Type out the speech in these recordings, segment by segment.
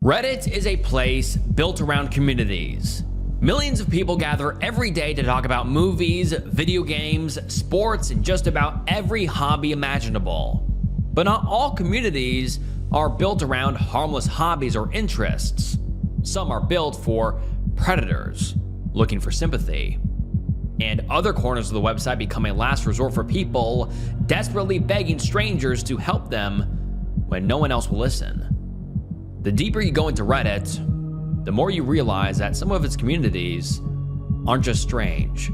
Reddit is a place built around communities. Millions of people gather every day to talk about movies, video games, sports, and just about every hobby imaginable. But not all communities are built around harmless hobbies or interests. Some are built for predators looking for sympathy. And other corners of the website become a last resort for people desperately begging strangers to help them when no one else will listen. The deeper you go into Reddit, the more you realize that some of its communities aren't just strange,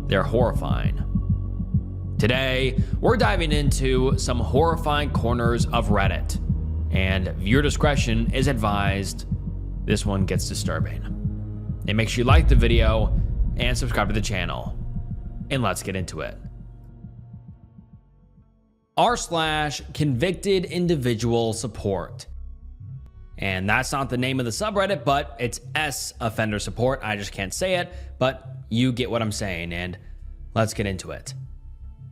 they're horrifying. Today, we're diving into some horrifying corners of Reddit, and viewer discretion is advised. This one gets disturbing. And make sure you like the video and subscribe to the channel, and let's get into it. r/convicted individual support. And that's not the name of the subreddit, but it's S offender support. I just can't say it, but you get what I'm saying, and let's get into it.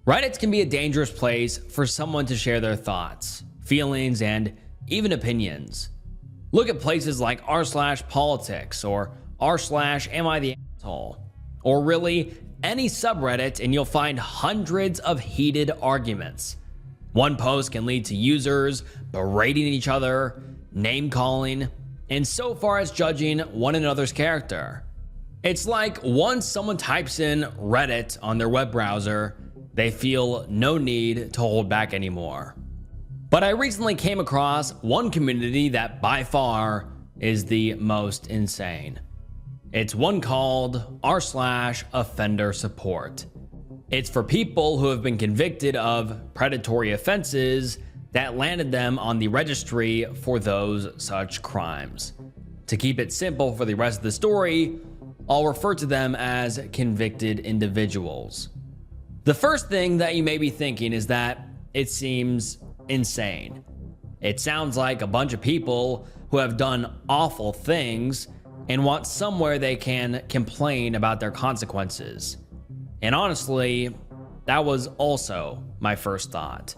Reddit can be a dangerous place for someone to share their thoughts, feelings, and even opinions. Look at places like r/politics or r/am I the asshole, or really any subreddit, and you'll find hundreds of heated arguments. One post can lead to users berating each other, name calling, and so far as judging one another's character. It's like once someone types in Reddit on their web browser, they feel no need to hold back anymore. But I recently came across one community that by far is the most insane. It's one called r/offender support. It's for people who have been convicted of predatory offenses that landed them on the registry for those such crimes. To keep it simple for the rest of the story, I'll refer to them as convicted individuals. The first thing that you may be thinking is that it seems insane. It sounds like a bunch of people who have done awful things and want somewhere they can complain about their consequences. And honestly, that was also my first thought.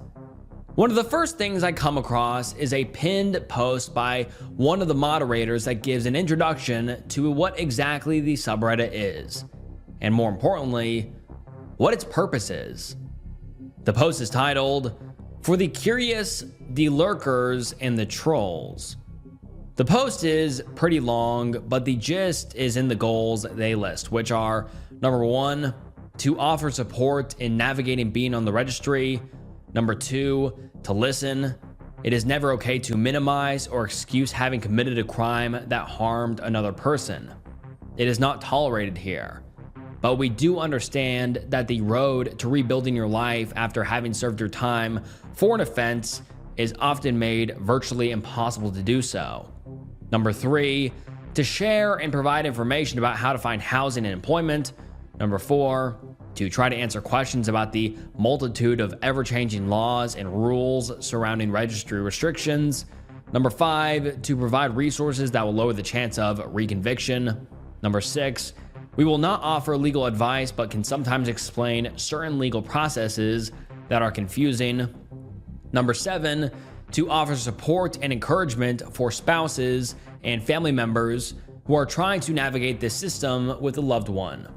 One of the first things I come across is a pinned post by one of the moderators that gives an introduction to what exactly the subreddit is, and more importantly, what its purpose is. The post is titled, "For the Curious, the Lurkers, and the Trolls." The post is pretty long, but the gist is in the goals they list, which are, number 1, to offer support in navigating being on the registry. Number 2, to listen. It is never okay to minimize or excuse having committed a crime that harmed another person. It is not tolerated here. But we do understand that the road to rebuilding your life after having served your time for an offense is often made virtually impossible to do so. Number 3, to share and provide information about how to find housing and employment. Number 4, to try to answer questions about the multitude of ever-changing laws and rules surrounding registry restrictions. Number 5, to provide resources that will lower the chance of reconviction. Number 6, we will not offer legal advice but can sometimes explain certain legal processes that are confusing. Number 7, to offer support and encouragement for spouses and family members who are trying to navigate this system with a loved one.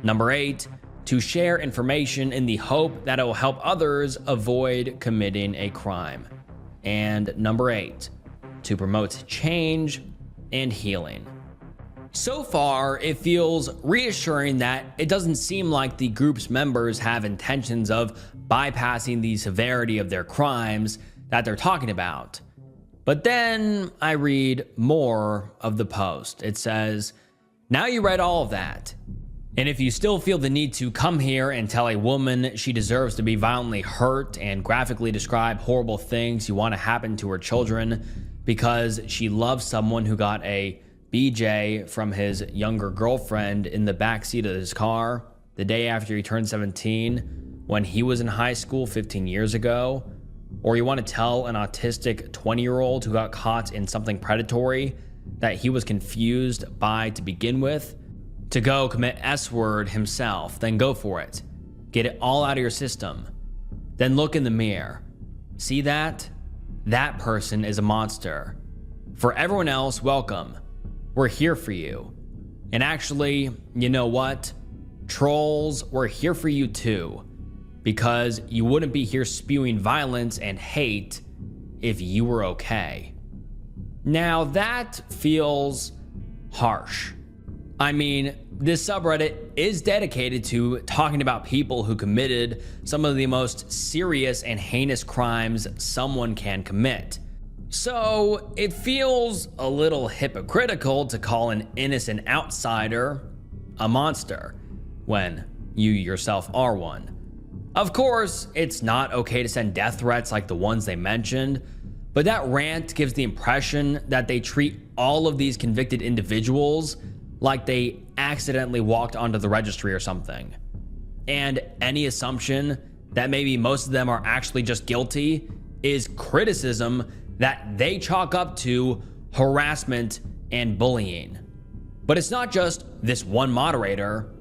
Number 8, to share information in the hope that it will help others avoid committing a crime. And number 8, to promote change and healing. So far, it feels reassuring that it doesn't seem like the group's members have intentions of bypassing the severity of their crimes that they're talking about. But then I read more of the post. It says, "Now you read all of that. And if you still feel the need to come here and tell a woman she deserves to be violently hurt and graphically describe horrible things you want to happen to her children because she loves someone who got a BJ from his younger girlfriend in the backseat of his car the day after he turned 17 when he was in high school 15 years ago, or you want to tell an autistic 20-year-old who got caught in something predatory that he was confused by to begin with, to go commit S-word himself, then go for it. Get it all out of your system. Then look in the mirror. See that? That person is a monster. For everyone else, welcome. We're here for you. And actually, you know what? Trolls, we're here for you too. Because you wouldn't be here spewing violence and hate if you were okay. Now that feels harsh. I mean, this subreddit is dedicated to talking about people who committed some of the most serious and heinous crimes someone can commit. So it feels a little hypocritical to call an innocent outsider a monster when you yourself are one. Of course, it's not okay to send death threats like the ones they mentioned, but that rant gives the impression that they treat all of these convicted individuals like they accidentally walked onto the registry or something. And any assumption that maybe most of them are actually just guilty is criticism that they chalk up to harassment and bullying. But it's not just this one moderator.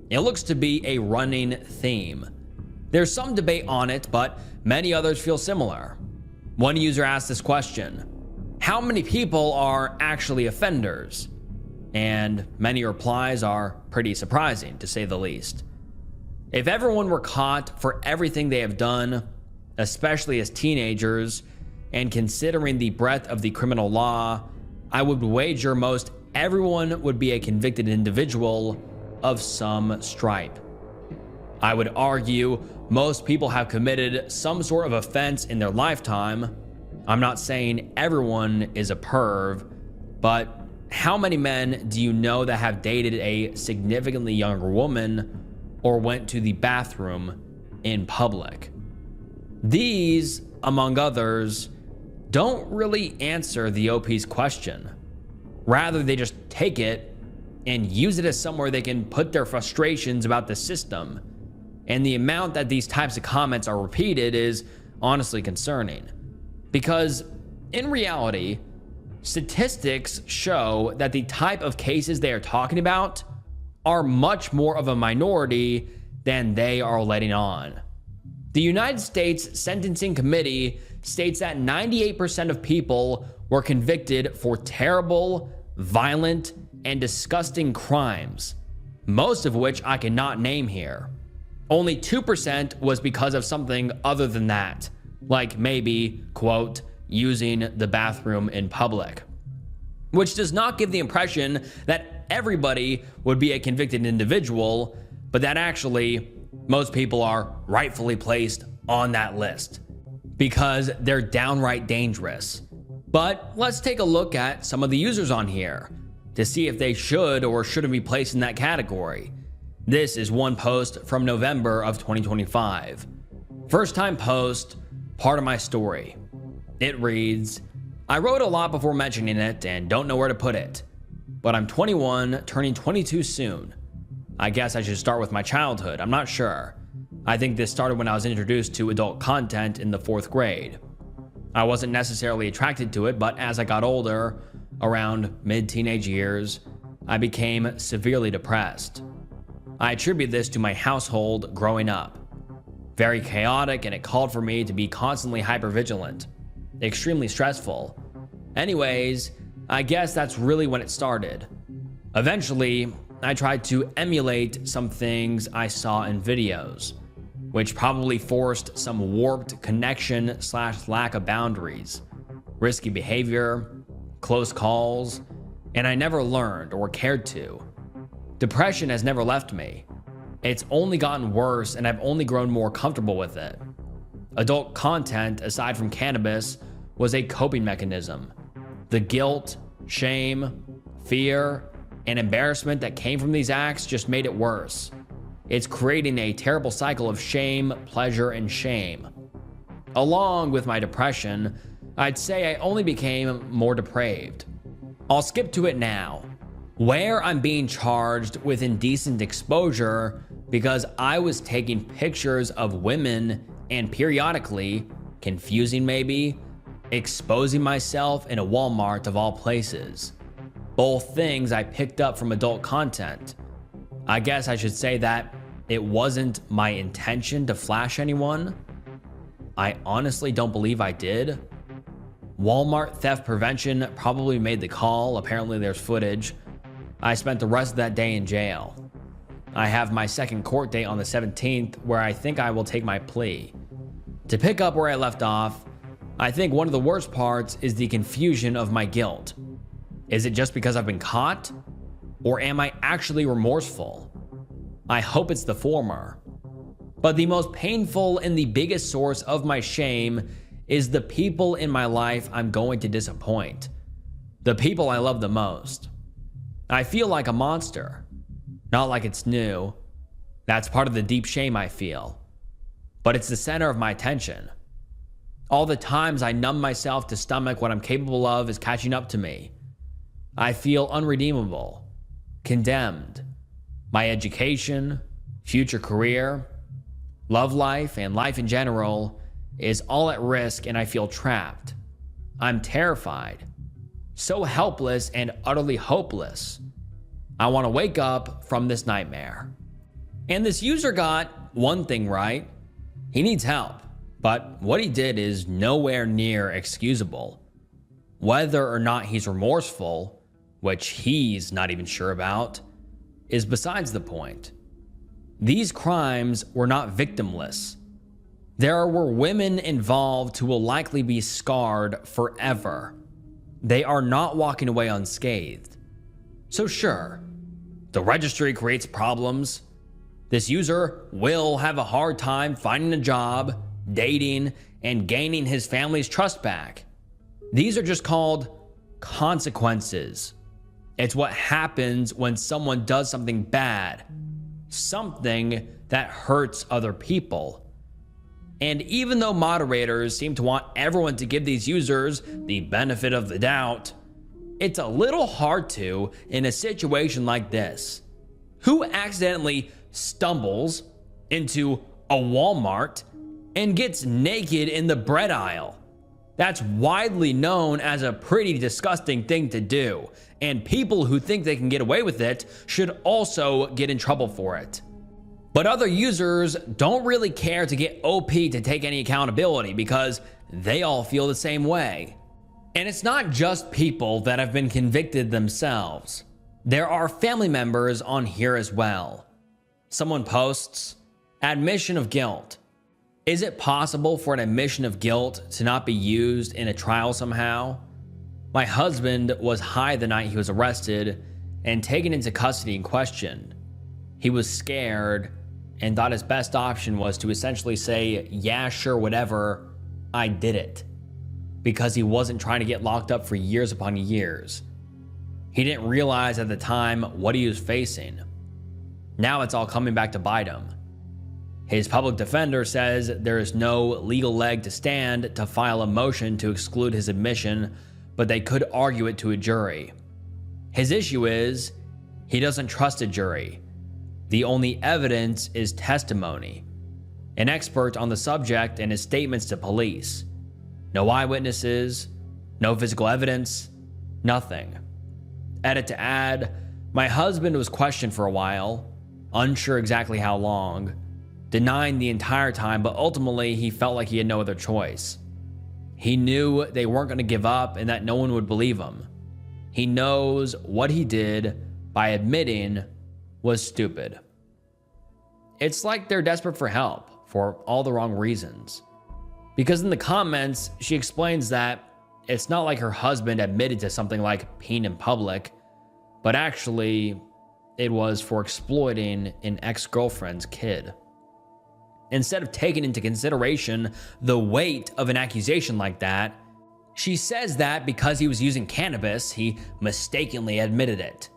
It looks to be a running theme. There's some debate on it, but many others feel similar. One user asked this question: how many people are actually offenders? And many replies are pretty surprising, to say the least. If everyone were caught for everything they have done, especially as teenagers, and considering the breadth of the criminal law, I would wager most everyone would be a convicted individual of some stripe. I would argue most people have committed some sort of offense in their lifetime. I'm not saying everyone is a perv, but how many men do you know that have dated a significantly younger woman or went to the bathroom in public? These, among others, don't really answer the OP's question. Rather, they just take it and use it as somewhere they can put their frustrations about the system. And the amount that these types of comments are repeated is honestly concerning. Because in reality, statistics show that the type of cases they are talking about are much more of a minority than they are letting on. The United States Sentencing Committee states that 98% of people were convicted for terrible, violent, and disgusting crimes, most of which I cannot name here. Only 2% was because of something other than that, like maybe, quote, using the bathroom in public, which does not give the impression that everybody would be a convicted individual, but that actually most people are rightfully placed on that list because they're downright dangerous. But let's take a look at some of the users on here to see if they should or shouldn't be placed in that category. This is one post from November of 2025. First time post, part of my story. It reads, I wrote a lot before mentioning it and don't know where to put it, but I'm 21, turning 22 soon. I guess I should start with my childhood, I'm not sure. I think this started when I was introduced to adult content in the 4th grade. I wasn't necessarily attracted to it, but as I got older, around mid-teenage years, I became severely depressed. I attribute this to my household growing up. Very chaotic, and it called for me to be constantly hypervigilant. Extremely stressful. Anyways, I guess that's really when it started. Eventually, I tried to emulate some things I saw in videos, which probably forced some warped connection / lack of boundaries, risky behavior, close calls, and I never learned or cared to. Depression has never left me. It's only gotten worse and I've only grown more comfortable with it. Adult content, aside from cannabis, was a coping mechanism. The guilt, shame, fear, and embarrassment that came from these acts just made it worse. It's creating a terrible cycle of shame, pleasure, and shame. Along with my depression, I'd say I only became more depraved. I'll skip to it now, where I'm being charged with indecent exposure because I was taking pictures of women and periodically, confusing maybe, exposing myself in a Walmart of all places. Both things I picked up from adult content. I guess I should say that it wasn't my intention to flash anyone. I honestly don't believe I did. Walmart theft prevention probably made the call. Apparently there's footage. I spent the rest of that day in jail. I have my second court date on the 17th where I think I will take my plea. To pick up where I left off, I think one of the worst parts is the confusion of my guilt. Is it just because I've been caught? Or am I actually remorseful? I hope it's the former. But the most painful and the biggest source of my shame is the people in my life I'm going to disappoint. The people I love the most. I feel like a monster. Not like it's new. That's part of the deep shame I feel. But it's the center of my attention. All the times I numb myself to stomach what I'm capable of is catching up to me. I feel unredeemable, condemned. My education, future career, love life, and life in general is all at risk, and I feel trapped. I'm terrified, so helpless and utterly hopeless. I want to wake up from this nightmare. And this user got one thing right. He needs help, but what he did is nowhere near excusable. Whether or not he's remorseful, which he's not even sure about, is besides the point. These crimes were not victimless. There were women involved who will likely be scarred forever. They are not walking away unscathed. So sure, the registry creates problems. This user will have a hard time finding a job, dating, and gaining his family's trust back. These are just called consequences. It's what happens when someone does something bad, something that hurts other people. And even though moderators seem to want everyone to give these users the benefit of the doubt, it's a little hard to in a situation like this. Who accidentally stumbles into a Walmart and gets naked in the bread aisle? That's widely known as a pretty disgusting thing to do, and people who think they can get away with it should also get in trouble for it. But other users don't really care to get OP to take any accountability because they all feel the same way. And it's not just people that have been convicted themselves. There are family members on here as well. Someone posts, admission of guilt. Is it possible for an admission of guilt to not be used in a trial somehow? My husband was high the night he was arrested and taken into custody and questioned. He was scared and thought his best option was to essentially say, yeah, sure, whatever, I did it. Because he wasn't trying to get locked up for years upon years. He didn't realize at the time what he was facing. Now it's all coming back to bite him. His public defender says there is no legal leg to stand to file a motion to exclude his admission, but they could argue it to a jury. His issue is he doesn't trust a jury. The only evidence is testimony. An expert on the subject and his statements to police. No eyewitnesses, no physical evidence, nothing. Edit to add, my husband was questioned for a while, unsure exactly how long, denying the entire time, but ultimately he felt like he had no other choice. He knew they weren't going to give up and that no one would believe him. He knows what he did by admitting was stupid. It's like they're desperate for help for all the wrong reasons. Because in the comments, she explains that it's not like her husband admitted to something like peeing in public, but actually it was for exploiting an ex-girlfriend's kid. Instead of taking into consideration the weight of an accusation like that, she says that because he was using cannabis, he mistakenly admitted it.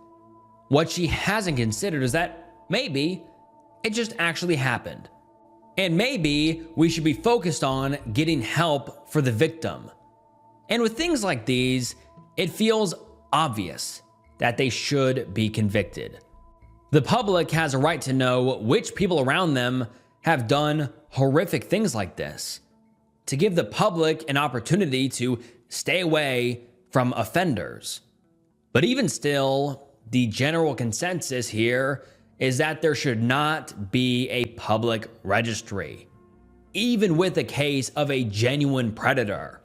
What she hasn't considered is that maybe it just actually happened. And maybe we should be focused on getting help for the victim. And with things like these, it feels obvious that they should be convicted. The public has a right to know which people around them have done horrific things like this, to give the public an opportunity to stay away from offenders. But even still, the general consensus here is that there should not be a public registry, even with a case of a genuine predator.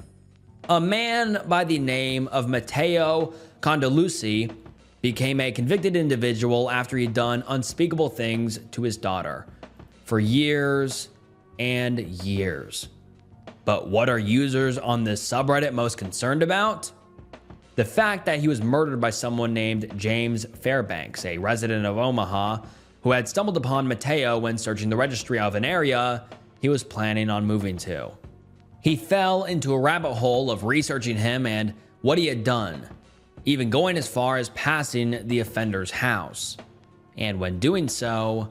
A man by the name of Matteo Condalucci became a convicted individual after he'd done unspeakable things to his daughter for years and years. But what are users on this subreddit most concerned about? The fact that he was murdered by someone named James Fairbanks, a resident of Omaha, who had stumbled upon Matteo when searching the registry of an area he was planning on moving to. He fell into a rabbit hole of researching him and what he had done, even going as far as passing the offender's house. And when doing so,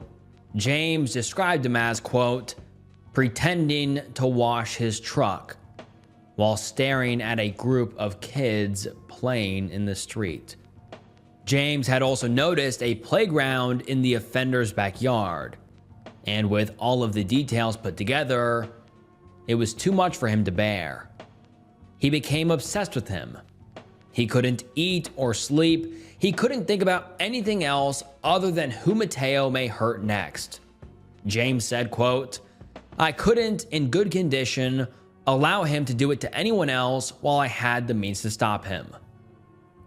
James described him as, quote, pretending to wash his truck while staring at a group of kids playing in the street. James had also noticed a playground in the offender's backyard, and with all of the details put together, it was too much for him to bear. He became obsessed with him. He couldn't eat or sleep. He couldn't think about anything else other than who Matteo may hurt next. James said, quote, I couldn't, in good condition, allow him to do it to anyone else while I had the means to stop him.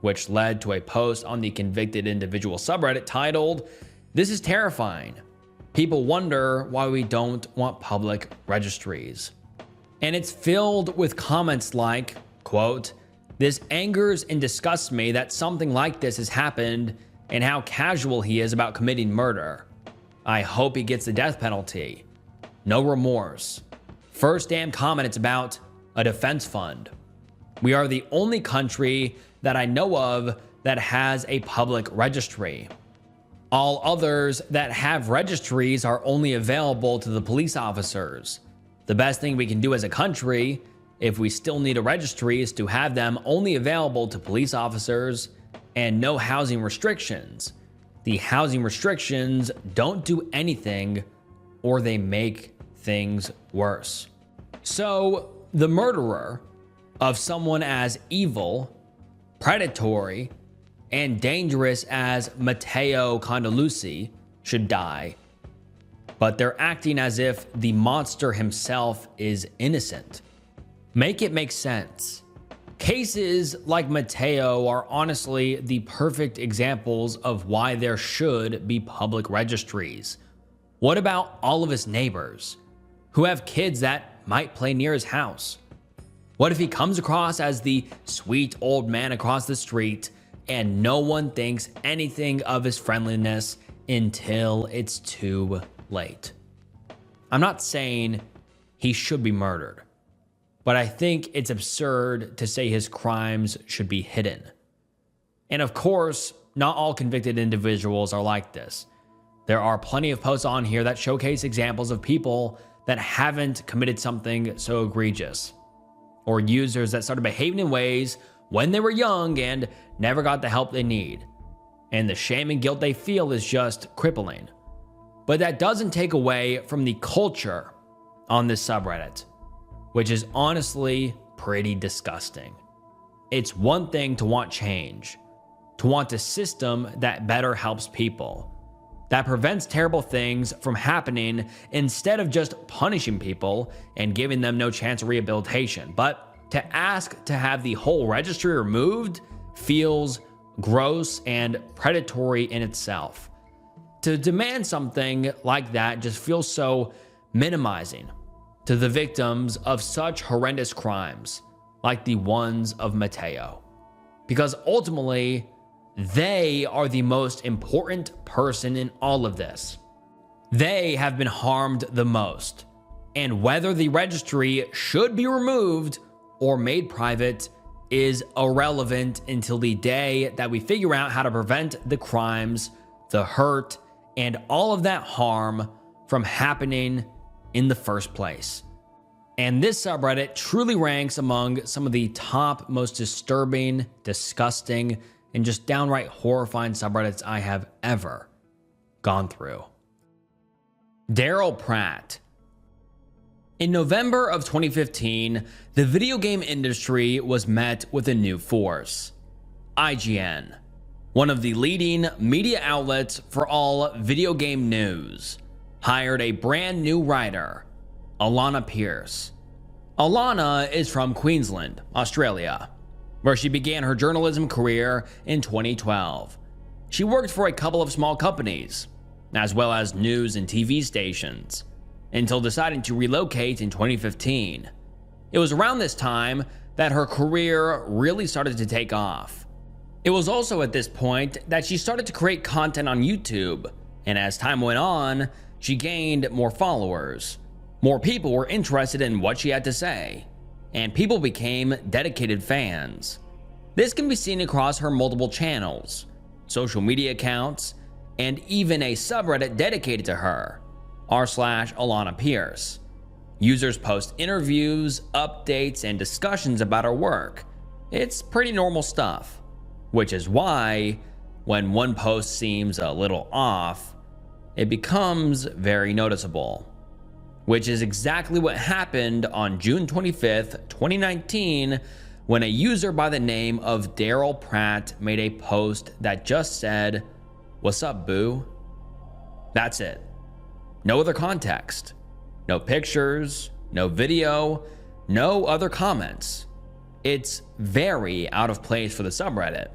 Which led to a post on the convicted individual subreddit titled, This is terrifying. People wonder why we don't want public registries. And it's filled with comments like, quote, this angers and disgusts me that something like this has happened and how casual he is about committing murder. I hope he gets the death penalty. No remorse. First damn comment, it's about a defense fund. We are the only country that I know of that has a public registry. All others that have registries are only available to the police officers. The best thing we can do as a country, if we still need a registry, is to have them only available to police officers and no housing restrictions. The housing restrictions don't do anything, or they make things worse. So the murderer of someone as evil, predatory, and dangerous as Matteo Condalucci should die, but they're acting as if the monster himself is innocent. Make it make sense. Cases like Matteo are honestly the perfect examples of why there should be public registries. What about all of his neighbors who have kids that might play near his house? What if he comes across as the sweet old man across the street and no one thinks anything of his friendliness until it's too late? I'm not saying he should be murdered, but I think it's absurd to say his crimes should be hidden. And of course, not all convicted individuals are like this. There are plenty of posts on here that showcase examples of people that haven't committed something so egregious, or users that started behaving in ways when they were young and never got the help they need, and the shame and guilt they feel is just crippling. But that doesn't take away from the culture on this subreddit, which is honestly pretty disgusting. It's one thing to want change, to want a system that better helps people, that prevents terrible things from happening instead of just punishing people and giving them no chance of rehabilitation. But to ask to have the whole registry removed feels gross and predatory in itself. To demand something like that just feels so minimizing to the victims of such horrendous crimes like the ones of Matteo. Because ultimately, they are the most important person in all of this. They have been harmed the most. And whether the registry should be removed or made private is irrelevant until the day that we figure out how to prevent the crimes, the hurt, and all of that harm from happening in the first place. And this subreddit truly ranks among some of the top most disturbing, disgusting, and just downright horrifying subreddits I have ever gone through. Daryl Pratt. In November of 2015, the video game industry was met with a new force. IGN, one of the leading media outlets for all video game news, hired a brand new writer, Alana Pierce. Alana is from Queensland, Australia, where she began her journalism career in 2012. She worked for a couple of small companies, as well as news and TV stations, until deciding to relocate in 2015. It was around this time that her career really started to take off. It was also at this point that she started to create content on YouTube, and as time went on, she gained more followers. More people were interested in what she had to say, and people became dedicated fans. This can be seen across her multiple channels, social media accounts, and even a subreddit dedicated to her, r/Alana Pierce. Users post interviews, updates, and discussions about her work. It's pretty normal stuff, which is why, when one post seems a little off, it becomes very noticeable. Which is exactly what happened on June 25th, 2019, when a user by the name of Daryl Pratt made a post that just said, "What's up, boo?" That's it. No other context. No pictures, no video, no other comments. It's very out of place for the subreddit.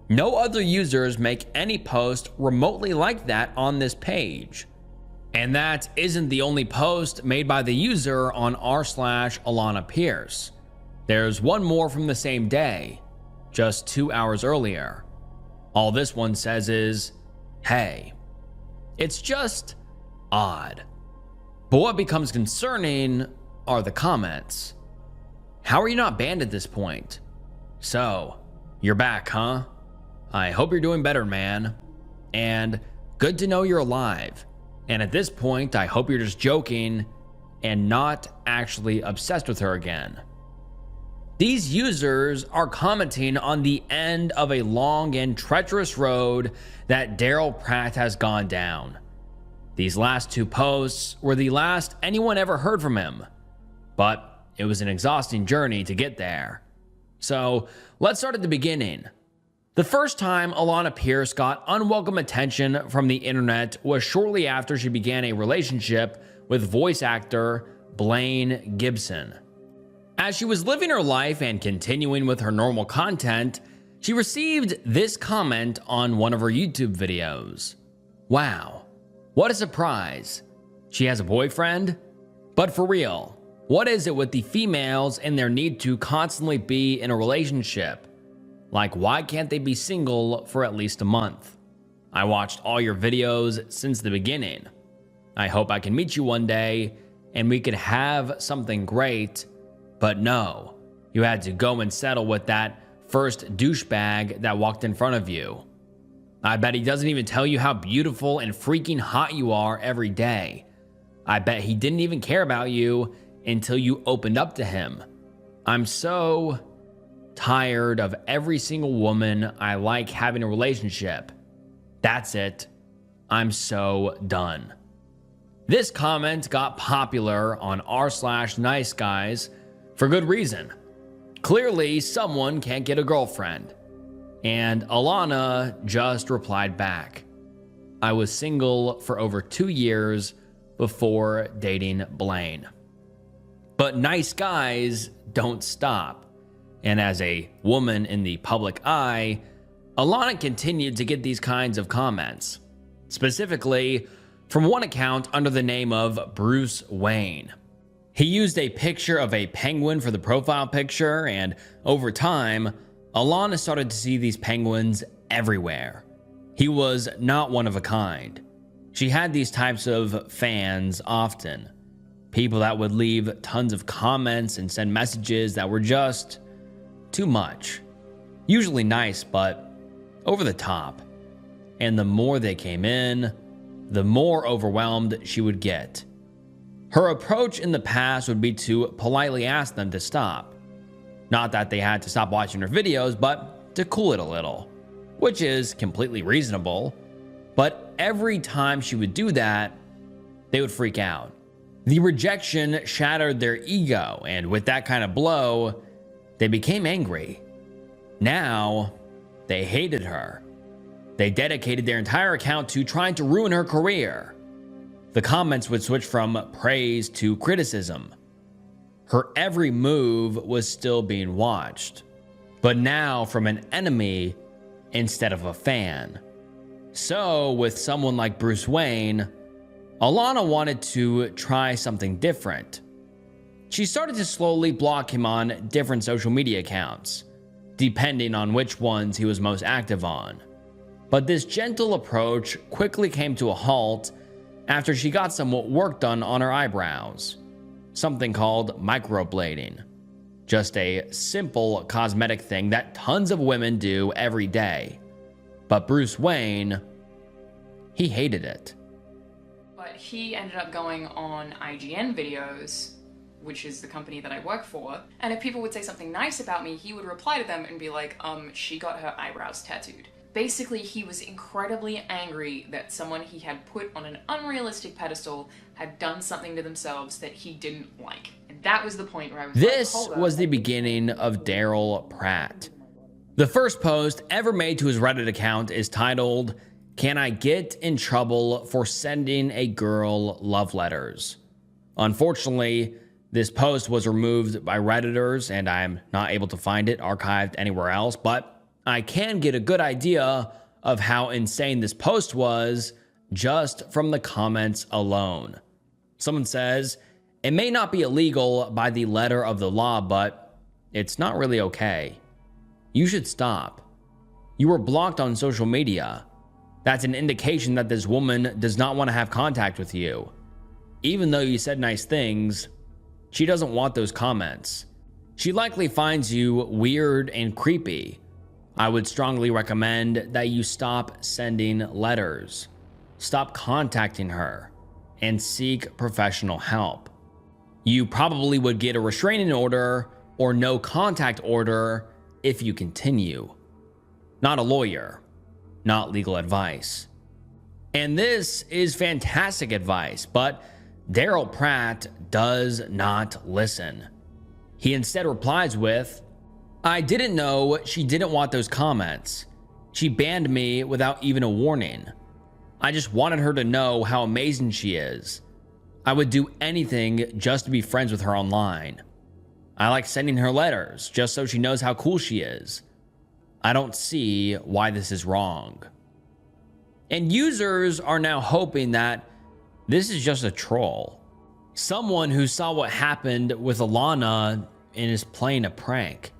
No other users make any post remotely like that on this page. And that isn't the only post made by the user on r/Alana Pierce. There's one more from the same day, just 2 hours earlier. All this one says is, "Hey." It's just odd. But what becomes concerning are the comments. How are you not banned at this point? So, you're back, huh? I hope you're doing better, man. And good to know you're alive. And at this point, I hope you're just joking and not actually obsessed with her again. These users are commenting on the end of a long and treacherous road that Daryl Pratt has gone down. These last two posts were the last anyone ever heard from him, but it was an exhausting journey to get there. So let's start at the beginning. The first time Alana Pierce got unwelcome attention from the internet was shortly after she began a relationship with voice actor Blaine Gibson. As she was living her life and continuing with her normal content, she received this comment on one of her YouTube videos. "Wow, what a surprise. She has a boyfriend? But for real, what is it with the females and their need to constantly be in a relationship? Like, why can't they be single for at least a month? I watched all your videos since the beginning. I hope I can meet you one day and we could have something great, but no, you had to go and settle with that first douchebag that walked in front of you. I bet he doesn't even tell you how beautiful and freaking hot you are every day. I bet he didn't even care about you until you opened up to him. I'm so tired of every single woman I like having a relationship. That's it. I'm so done." This comment got popular on r/Nice Guys for good reason. Clearly, someone can't get a girlfriend. And Alana just replied back, "I was single for over 2 years before dating Blaine." But nice guys don't stop. And as a woman in the public eye, Alana continued to get these kinds of comments, specifically from one account under the name of Bruce Wayne. He used a picture of a penguin for the profile picture, and over time, Alana started to see these penguins everywhere. He was not one of a kind. She had these types of fans often. People that would leave tons of comments and send messages that were just too much. Usually nice, but over the top. And the more they came in, the more overwhelmed she would get. Her approach in the past would be to politely ask them to stop. Not that they had to stop watching her videos, but to cool it a little, which is completely reasonable. But every time she would do that, they would freak out. The rejection shattered their ego, and with that kind of blow, they became angry. Now, they hated her. They dedicated their entire account to trying to ruin her career. The comments would switch from praise to criticism. Her every move was still being watched, but now from an enemy instead of a fan. So with someone like Bruce Wayne, Alana wanted to try something different. She started to slowly block him on different social media accounts, depending on which ones he was most active on. But this gentle approach quickly came to a halt after she got some work done on her eyebrows, something called microblading. Just a simple cosmetic thing that tons of women do every day. But Bruce Wayne, he hated it. But he ended up going on IGN videos, which is the company that I work for, and if people would say something nice about me, he would reply to them and be like, she got her eyebrows tattooed. Basically, he was incredibly angry that someone he had put on an unrealistic pedestal had done something to themselves that he didn't like. And that was the point where I was This like, was the beginning of Daryl Pratt. The first post ever made to his Reddit account is titled, "Can I get in trouble for sending a girl love letters?" Unfortunately, this post was removed by Redditors and I'm not able to find it archived anywhere else, but I can get a good idea of how insane this post was just from the comments alone. Someone says, "It may not be illegal by the letter of the law, but it's not really okay. You should stop. You were blocked on social media. That's an indication that this woman does not want to have contact with you. Even though you said nice things, she doesn't want those comments. She likely finds you weird and creepy. I would strongly recommend that you stop sending letters, stop contacting her, and seek professional help. You probably would get a restraining order or no contact order if you continue. Not a lawyer, not legal advice." And this is fantastic advice, but Daryl Pratt does not listen. He instead replies with, "I didn't know she didn't want those comments. She banned me without even a warning. I just wanted her to know how amazing she is. I would do anything just to be friends with her online. I like sending her letters just so she knows how cool she is. I don't see why this is wrong." And users are now hoping that this is just a troll. Someone who saw what happened with Alana and is playing a prank.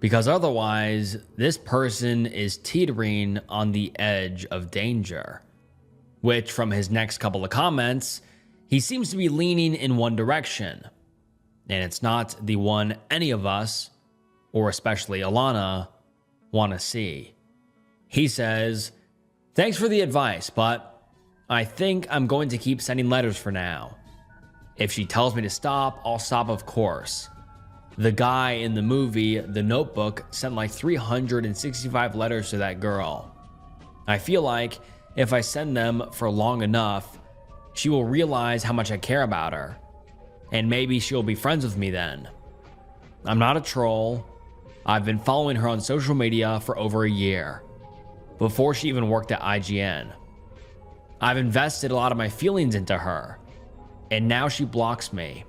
Because otherwise, this person is teetering on the edge of danger. Which, from his next couple of comments, he seems to be leaning in one direction. And it's not the one any of us, or especially Alana, want to see. He says, "Thanks for the advice, but I think I'm going to keep sending letters for now. If she tells me to stop, I'll stop, of course. The guy in the movie The Notebook sent like 365 letters to that girl. I feel like if I send them for long enough, she will realize how much I care about her, and maybe she'll be friends with me then. I'm not a troll. I've been following her on social media for over a year, before she even worked at IGN. I've invested a lot of my feelings into her, and now she blocks me.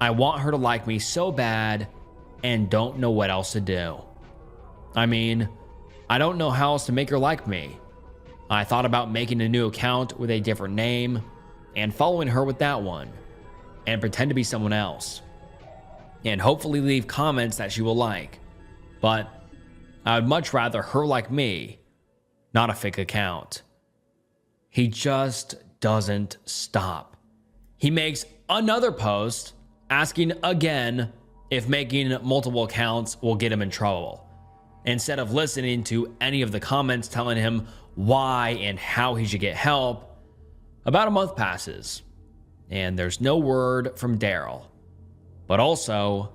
I want her to like me so bad and don't know what else to do. I mean, I don't know how else to make her like me. I thought about making a new account with a different name and following her with that one and pretend to be someone else and hopefully leave comments that she will like. But I would much rather her like me, not a fake account." He just doesn't stop. He makes another post asking again if making multiple accounts will get him in trouble, instead of listening to any of the comments telling him why and how he should get help. About a month passes, and there's no word from Daryl. But also,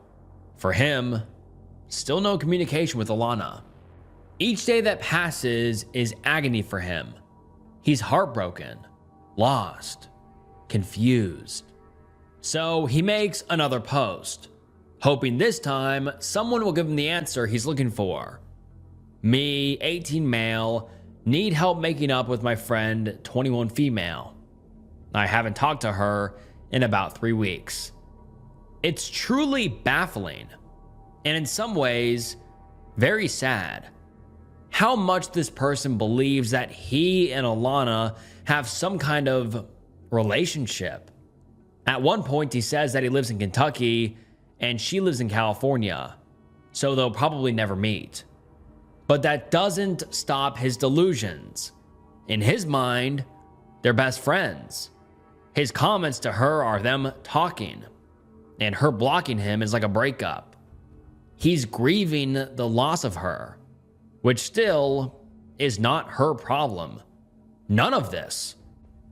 for him, still no communication with Alana. Each day that passes is agony for him. He's heartbroken, lost, confused. So he makes another post, hoping this time someone will give him the answer he's looking for. "Me, 18 male, need help making up with my friend, 21 female. I haven't talked to her in about 3 weeks. It's truly baffling, and in some ways, very sad, how much this person believes that he and Alana have some kind of relationship. At one point, he says that he lives in Kentucky and she lives in California, so they'll probably never meet. But that doesn't stop his delusions. In his mind, they're best friends. His comments to her are them talking, and her blocking him is like a breakup. He's grieving the loss of her, which still is not her problem. None of this.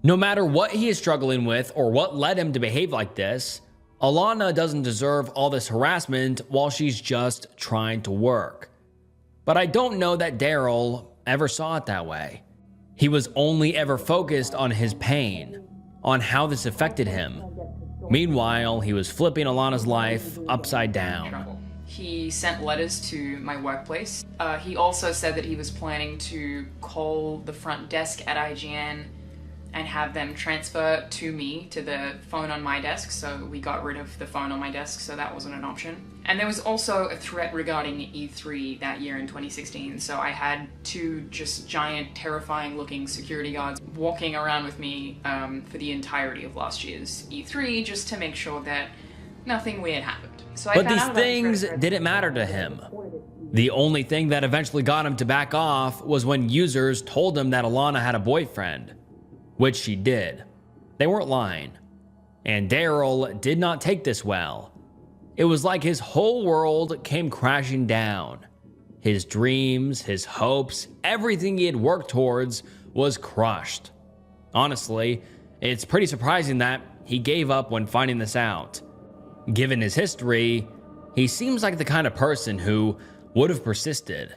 No matter what he is struggling with or what led him to behave like this, Alana doesn't deserve all this harassment while she's just trying to work. But I don't know that Daryl ever saw it that way. He was only ever focused on his pain, on how this affected him. Meanwhile, he was flipping Alana's life upside down. He sent letters to my workplace. He also said that he was planning to call the front desk at IGN and have them transfer to me to the phone on my desk, so we got rid of the phone on my desk, so that wasn't an option. And there was also a threat regarding E3 that year in 2016, so I had two just giant, terrifying looking security guards walking around with me for the entirety of last year's E3, just to make sure that nothing weird happened. But these things didn't matter to him. The only thing that eventually got him to back off was when users told him that Alana had a boyfriend, which she did. They weren't lying. And Daryl did not take this well. It was like his whole world came crashing down. His dreams, his hopes, everything he had worked towards was crushed. Honestly, it's pretty surprising that he gave up when finding this out. Given his history, he seems like the kind of person who would have persisted.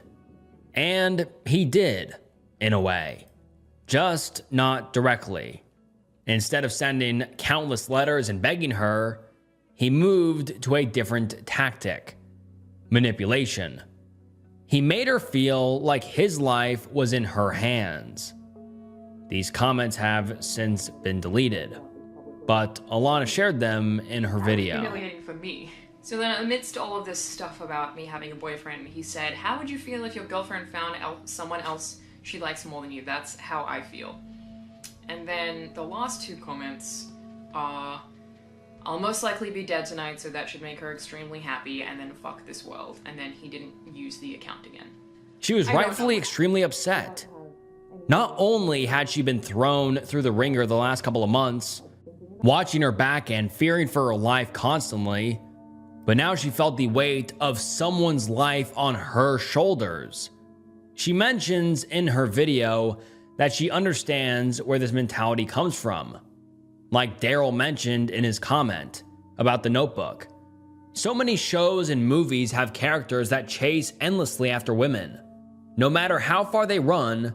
And he did, in a way. Just not directly. Instead of sending countless letters and begging her, he moved to a different tactic: manipulation. He made her feel like his life was in her hands. These comments have since been deleted, but Alana shared them in her video. Humiliating for me. So then amidst all of this stuff about me having a boyfriend, he said, "How would you feel if your girlfriend found someone else she likes more than you? That's how I feel." And then the last two comments are, "I'll most likely be dead tonight, so that should make her extremely happy, and then fuck this world." And then he didn't use the account again. She was rightfully extremely upset. Not only had she been thrown through the ringer the last couple of months, watching her back and fearing for her life constantly, but now she felt the weight of someone's life on her shoulders. She mentions in her video that she understands where this mentality comes from, like Daryl mentioned in his comment about The Notebook. So many shows and movies have characters that chase endlessly after women, no matter how far they run,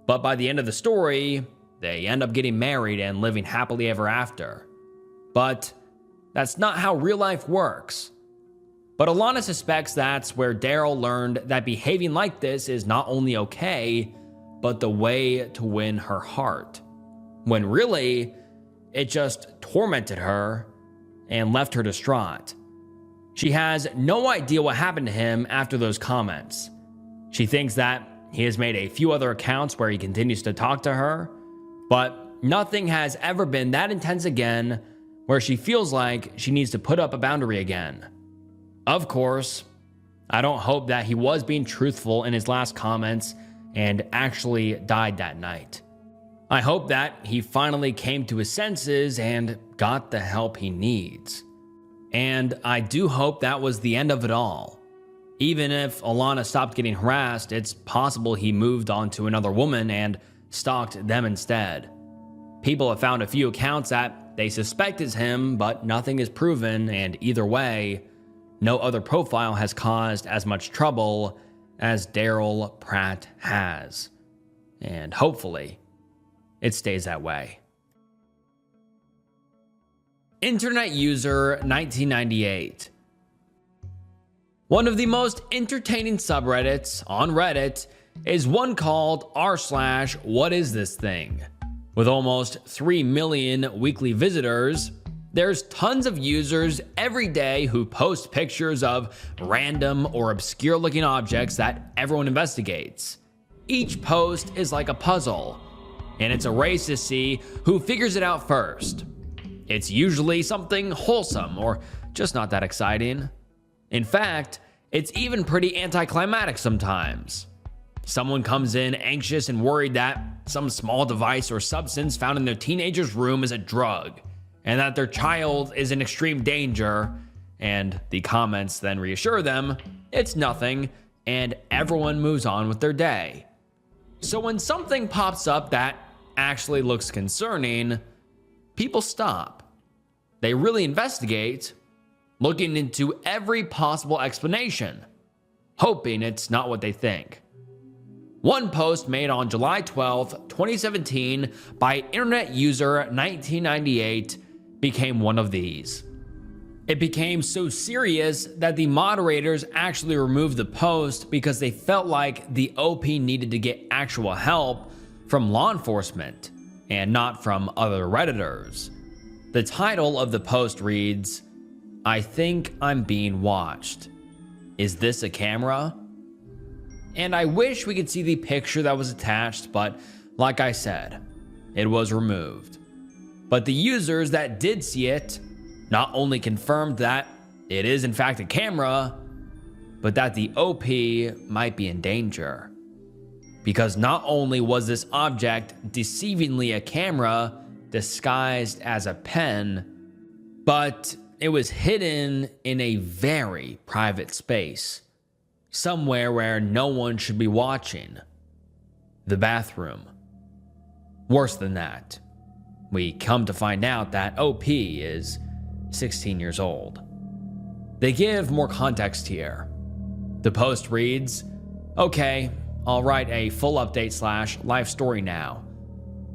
but by the end of the story, they end up getting married and living happily ever after. But that's not how real life works. But Alana suspects that's where Daryl learned that behaving like this is not only okay, but the way to win her heart. When really, it just tormented her and left her distraught. She has no idea what happened to him after those comments. She thinks that he has made a few other accounts where he continues to talk to her, but nothing has ever been that intense again where she feels like she needs to put up a boundary again. Of course, I don't hope that he was being truthful in his last comments and actually died that night. I hope that he finally came to his senses and got the help he needs. And I do hope that was the end of it all. Even if Alana stopped getting harassed, it's possible he moved on to another woman and stalked them instead. People have found a few accounts that they suspect is him, but nothing is proven, and either way, no other profile has caused as much trouble as Daryl Pratt has. And hopefully, it stays that way. Internet user 1998. One of the most entertaining subreddits on Reddit is one called r/whatisthisthing. With almost 3 million weekly visitors, There's tons of users every day who post pictures of random or obscure looking objects that everyone investigates. Each post is like a puzzle, and it's a race to see who figures it out first. It's usually something wholesome or just not that exciting. In fact, it's even pretty anticlimactic sometimes. Someone comes in anxious and worried that some small device or substance found in their teenager's room is a drug, and that their child is in extreme danger, and the comments then reassure them it's nothing, and everyone moves on with their day. So when something pops up that actually looks concerning, people stop. They really investigate, looking into every possible explanation, hoping it's not what they think. One post made on July 12, 2017 by internet user 1998 became one of these. It became so serious that the moderators actually removed the post because they felt like the OP needed to get actual help from law enforcement and not from other Redditors. The title of the post reads, "I think I'm being watched. Is this a camera?" And I wish we could see the picture that was attached, but like I said, it was removed. But the users that did see it not only confirmed that it is in fact a camera, but that the OP might be in danger. Because not only was this object deceivingly a camera disguised as a pen, but it was hidden in a very private space. Somewhere where no one should be watching. The bathroom. Worse than that, we come to find out that OP is 16 years old. They give more context here. The post reads, "Okay, I'll write a full update / life story now.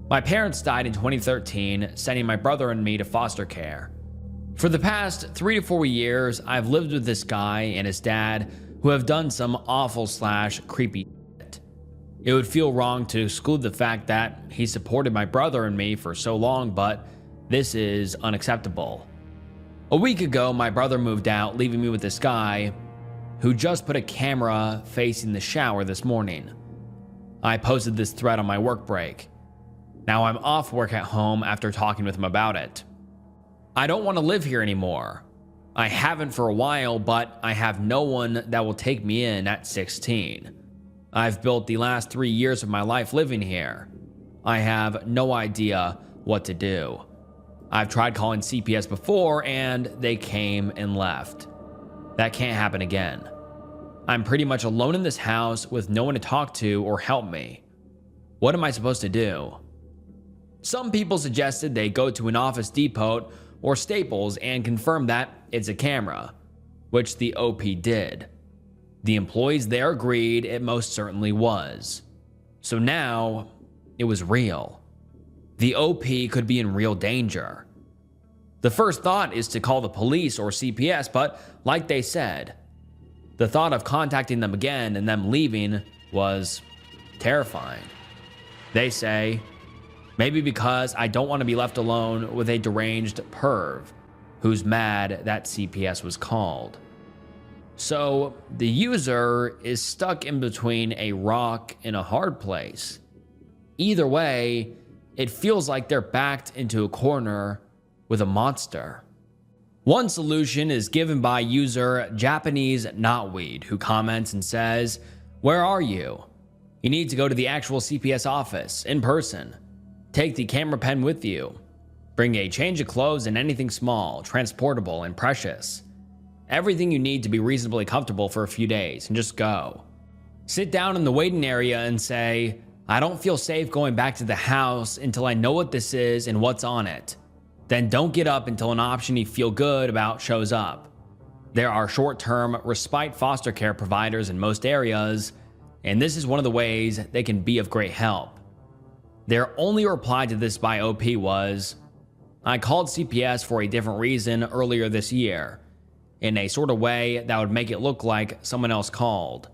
My parents died in 2013, sending my brother and me to foster care. For the past 3 to 4 years, I've lived with this guy and his dad who have done some awful / creepy shit. It would feel wrong to exclude the fact that he supported my brother and me for so long, but this is unacceptable. A week ago, my brother moved out, leaving me with this guy who just put a camera facing the shower this morning. I posted this thread on my work break. Now I'm off work at home after talking with him about it. I don't want to live here anymore. I haven't for a while, but I have no one that will take me in at 16. I've built the last 3 years of my life living here. I have no idea what to do. I've tried calling CPS before and they came and left. That can't happen again. I'm pretty much alone in this house with no one to talk to or help me. What am I supposed to do?" Some people suggested they go to an Office Depot or Staples and confirm that it's a camera, which the OP did. The employees there agreed it most certainly was. So now, it was real. The OP could be in real danger. The first thought is to call the police or CPS, but like they said, the thought of contacting them again and them leaving was terrifying. They say, "Maybe because I don't want to be left alone with a deranged perv who's mad that CPS was called." So the user is stuck in between a rock and a hard place. Either way, it feels like they're backed into a corner with a monster. One solution is given by user Japanese Knotweed, who comments and says, "Where are you? You need to go to the actual CPS office in person. Take the camera pen with you. Bring a change of clothes and anything small, transportable, and precious. Everything you need to be reasonably comfortable for a few days, and just go. Sit down in the waiting area and say, 'I don't feel safe going back to the house until I know what this is and what's on it.' Then don't get up until an option you feel good about shows up. There are short-term respite foster care providers in most areas, and this is one of the ways they can be of great help." Their only reply to this by OP was, "I called CPS for a different reason earlier this year, in a sort of way that would make it look like someone else called.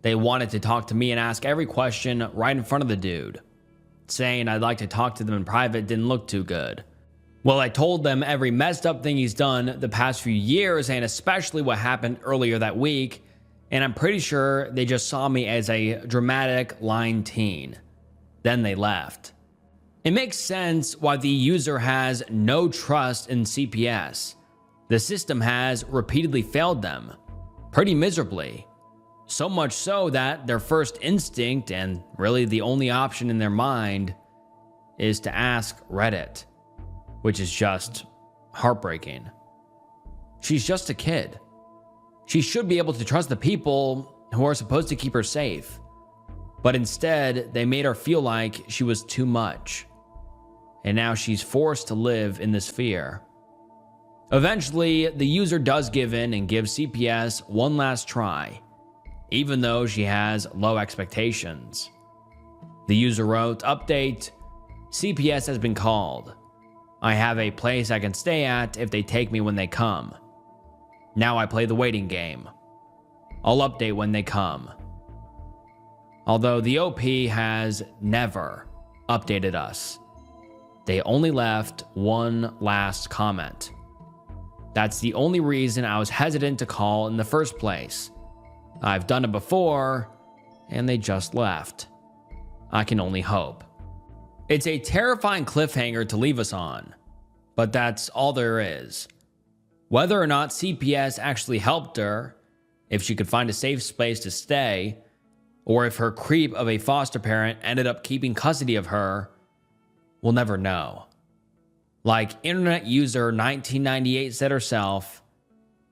They wanted to talk to me and ask every question right in front of the dude. Saying I'd like to talk to them in private didn't look too good. Well, I told them every messed up thing he's done the past few years, and especially what happened earlier that week, and I'm pretty sure they just saw me as a dramatic lying teen. Then they left. It makes sense why the user has no trust in CPS. The system has repeatedly failed them, pretty miserably. So much so that their first instinct, and really the only option in their mind, is to ask Reddit, which is just heartbreaking. She's just a kid. She should be able to trust the people who are supposed to keep her safe. But instead, they made her feel like she was too much. And now she's forced to live in this fear. Eventually, the user does give in and gives CPS one last try, even though she has low expectations. The user wrote, "Update, CPS has been called. I have a place I can stay at if they take me when they come. Now I play the waiting game. I'll update when they come." Although the OP has never updated us. They only left one last comment. That's the only reason I was hesitant to call in the first place. I've done it before, and they just left. I can only hope. It's a terrifying cliffhanger to leave us on, but that's all there is. Whether or not CPS actually helped her, if she could find a safe space to stay, or if her creep of a foster parent ended up keeping custody of her, we'll never know. Like internet user 1998 said herself,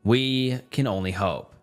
we can only hope.